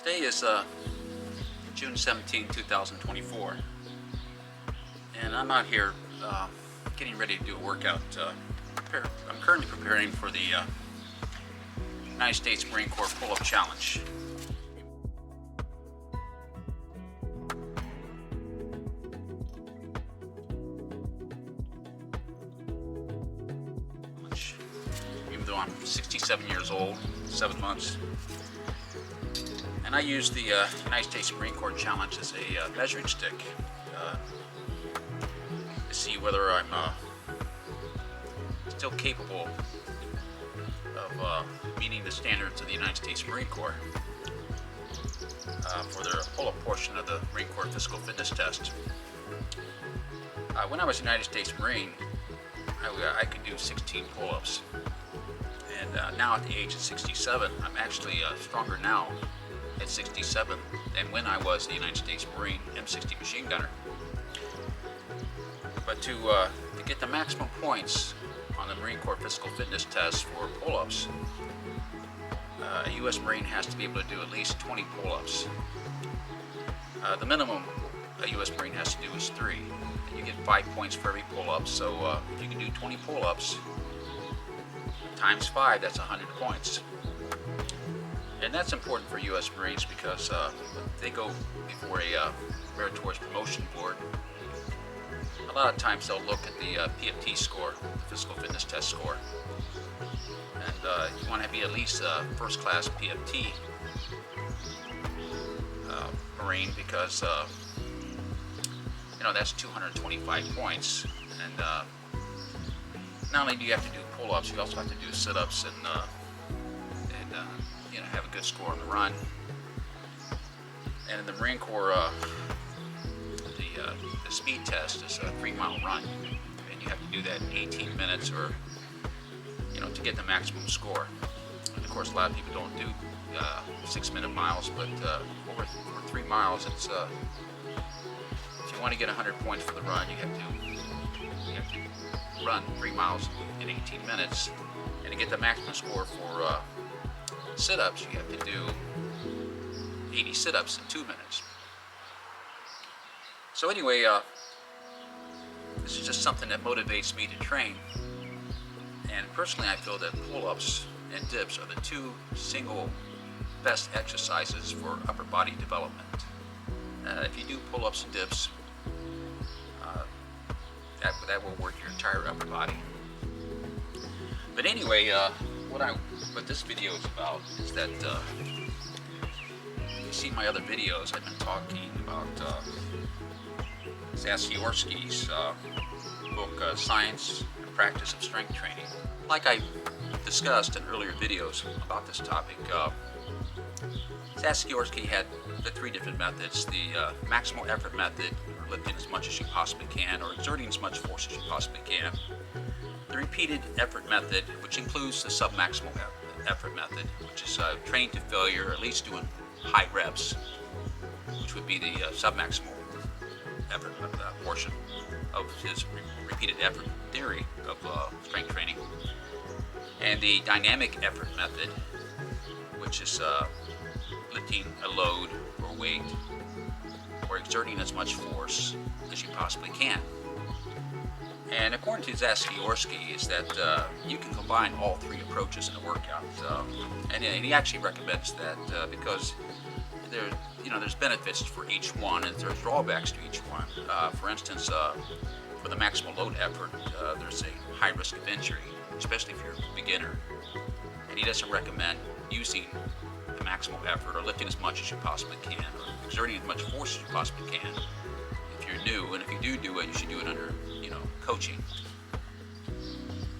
Today is June 17, 2024, and I'm out here getting ready to do a workout. I'm currently preparing for the United States Marine Corps Pull-Up Challenge. Even though I'm 67 years old, 7 months. And I use the United States Marine Corps Challenge as a measuring stick to see whether I'm still capable of meeting the standards of the United States Marine Corps for their pull-up portion of the Marine Corps Physical Fitness Test. When I was a United States Marine, I could do 16 pull-ups. And now at the age of 67, I'm actually stronger now at 67 than when I was a United States Marine M60 machine gunner. But to get the maximum points on the Marine Corps Physical Fitness Test for pull-ups, a U.S. Marine has to be able to do at least 20 pull-ups. The minimum a U.S. Marine has to do is 3. And you get 5 points for every pull-up, so if you can do 20 pull-ups times 5, that's 100 points. And that's important for U.S. Marines because they go before a meritorious promotion board. A lot of times they'll look at the PFT score, the Physical Fitness Test score. And you want to be at least a first-class PFT Marine because, that's 225 points. And not only do you have to do pull-ups, you also have to do sit-ups and have a good score on the run. And in the Marine Corps, the speed test is a 3-mile run, and you have to do that in 18 minutes, or to get the maximum score. And of course, a lot of people don't do 6-minute miles, but over 3 miles, it's if you want to get 100 points for the run, you have to run 3 miles in 18 minutes, and to get the maximum score for sit-ups, you have to do 80 sit-ups in 2 minutes. So anyway, this is just something that motivates me to train. And personally, I feel that pull-ups and dips are the 2 single best exercises for upper body development. If you do pull-ups and dips, that will work your entire upper body. But anyway, what this video is about is that you see my other videos, I've been talking about Zatsiorsky's book, Science and Practice of Strength Training. Like I discussed in earlier videos about this topic, Zatsiorsky had the 3 different methods: the maximal effort method, or lifting as much as you possibly can, or exerting as much force as you possibly can; the repeated effort method, which includes the submaximal effort method, which is training to failure, or at least doing high reps, which would be the submaximal effort portion of his repeated effort theory of strength training; and the dynamic effort method, which is lifting a load or weight, or exerting as much force as you possibly can. And according to Zatsiorsky, is that you can combine all 3 approaches in a workout, and he actually recommends that because there's benefits for each one, and there's drawbacks to each one. For instance, for the maximal load effort, there's a high risk of injury, especially if you're a beginner. And he doesn't recommend using the maximal effort or lifting as much as you possibly can, or exerting as much force as you possibly can if you're new. And if you do it, you should do it under coaching.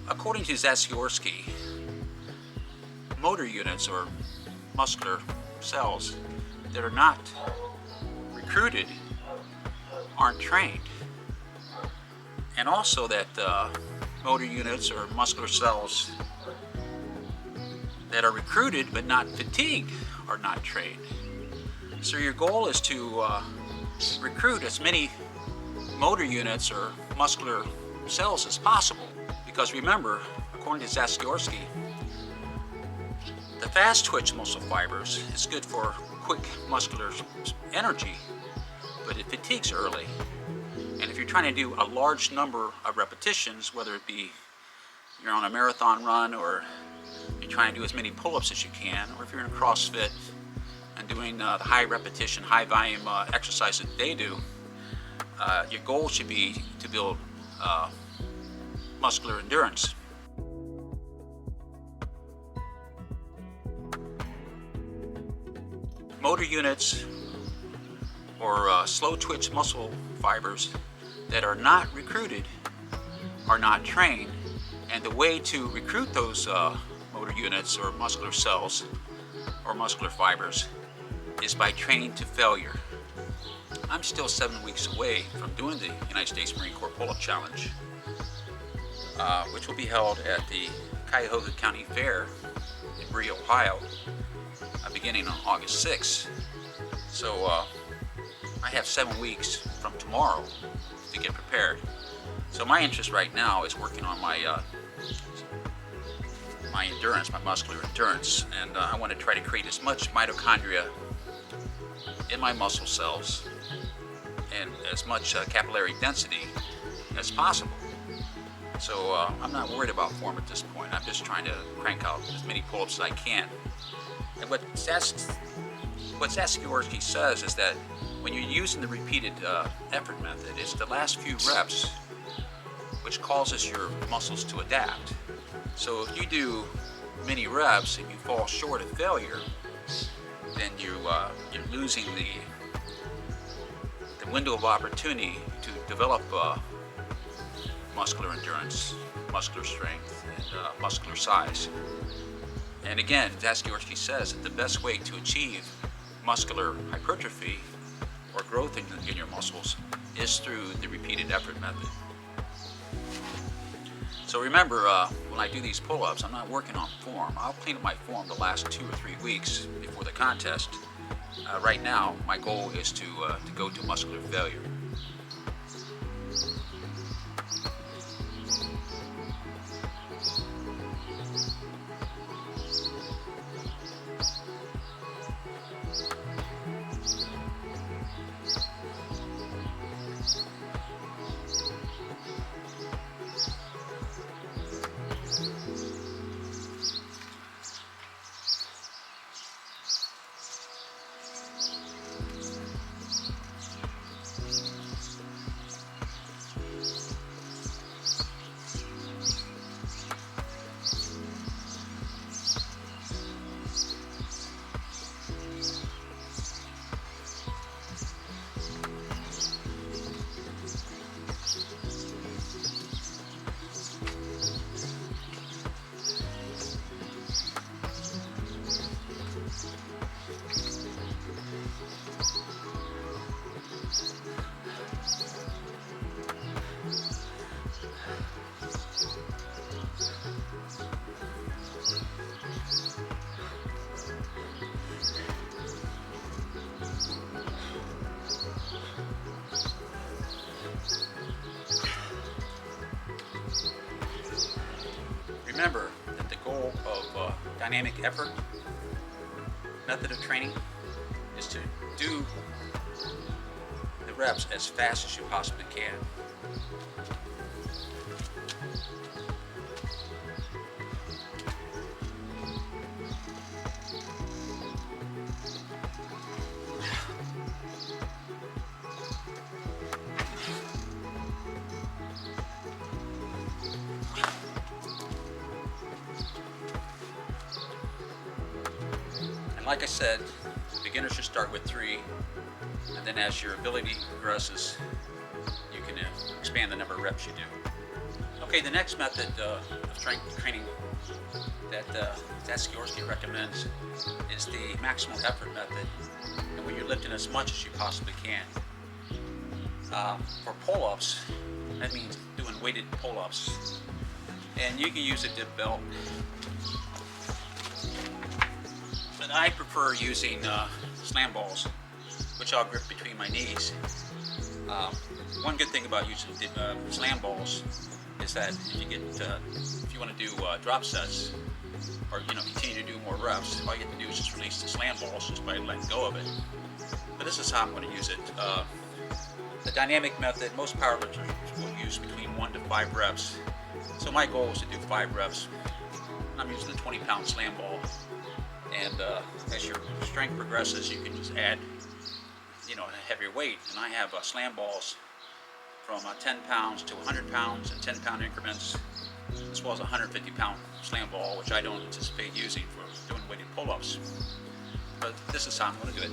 According to Zatsiorsky, motor units or muscular cells that are not recruited aren't trained, and also that motor units or muscular cells that are recruited but not fatigued are not trained. So your goal is to recruit as many motor units or muscular cells as possible, because remember, according to Zatsiorsky, The fast twitch muscle fibers is good for quick muscular energy, but it fatigues early. And if you're trying to do a large number of repetitions, whether it be you're on a marathon run or you're trying to do as many pull-ups as you can, or if you're in CrossFit and doing the high repetition, high volume exercise that they do, your goal should be to build muscular endurance. Motor units or slow twitch muscle fibers that are not recruited are not trained, and the way to recruit those motor units or muscular cells or muscular fibers is by training to failure. I'm still 7 weeks away from doing the United States Marine Corps Pull-Up Challenge, which will be held at the Cuyahoga County Fair in Bree, Ohio, beginning on August 6th. So I have 7 weeks from tomorrow to get prepared. So my interest right now is working on my endurance, my muscular endurance, and I want to try to create as much mitochondria in my muscle cells and as much capillary density as possible. So I'm not worried about form at this point. I'm just trying to crank out as many pull-ups as I can. And what Zatsiorsky says is that when you're using the repeated effort method, it's the last few reps which causes your muscles to adapt. So if you do many reps and you fall short of failure, then you're losing the window of opportunity to develop muscular endurance, muscular strength, and muscular size. And again, Zatsiorsky says that the best way to achieve muscular hypertrophy or growth in your muscles is through the repeated effort method. So remember, when I do these pull-ups, I'm not working on form. I'll clean up my form the last 2 or 3 weeks before the contest. Right now, my goal is to go to muscular failure. Remember that the goal of dynamic effort method of training is to do the reps as fast as you possibly can. Like I said, beginners should start with 3, and then as your ability progresses, you can expand the number of reps you do. Okay, the next method of strength training that Zatsiorsky recommends is the maximal effort method, and where you're lifting as much as you possibly can. For pull-ups, that means doing weighted pull-ups, and you can use a dip belt. But I prefer using slam balls, which I'll grip between my knees. One good thing about using slam balls is that if you want to do drop sets, or continue to do more reps, all you have to do is just release the slam balls just by letting go of it. But this is how I'm going to use it. The dynamic method, most powerlifters will use between 1 to 5 reps. So my goal is to do 5 reps. I'm using the 20-pound slam ball. And as your strength progresses, you can just add, a heavier weight. And I have slam balls from 10 pounds to 100 pounds in 10-pound increments, as well as a 150-pound slam ball, which I don't anticipate using for doing weighted pull-ups. But this is how I'm going to do it.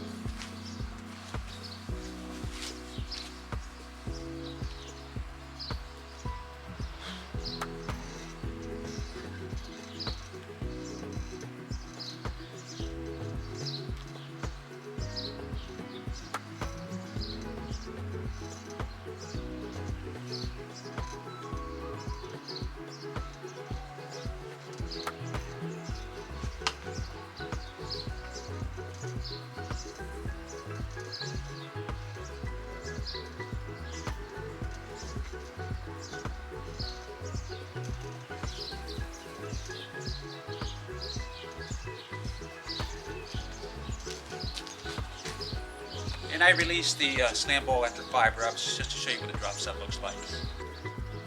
And I released the slam ball after 5 reps just to show you what a drop set looks like.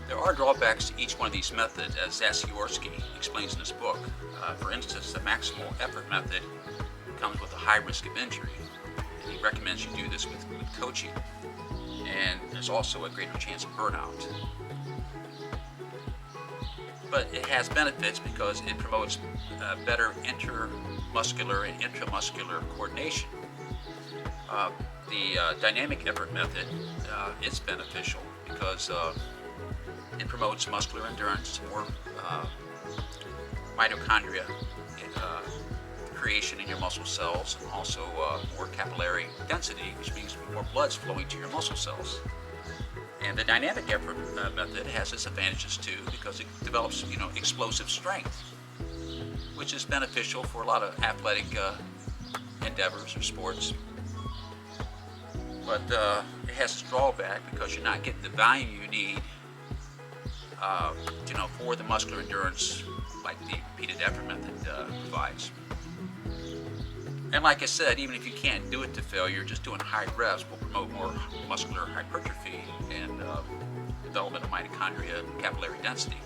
There are drawbacks to each one of these methods, as Zatsiorsky explains in his book. For instance, the maximal effort method comes with a high risk of injury. And he recommends you do this with coaching. And there's also a greater chance of burnout. But it has benefits because it promotes better intermuscular and intramuscular coordination. The dynamic effort method is beneficial because it promotes muscular endurance, more mitochondria creation in your muscle cells, and also more capillary density, which means more blood's flowing to your muscle cells. And the dynamic effort method has its advantages too because it develops, explosive strength, which is beneficial for a lot of athletic endeavors or sports. But it has a drawback because you're not getting the volume you need, for the muscular endurance like the repeated effort method provides. And like I said, even if you can't do it to failure, just doing high reps will promote more muscular hypertrophy and development of mitochondria and capillary density.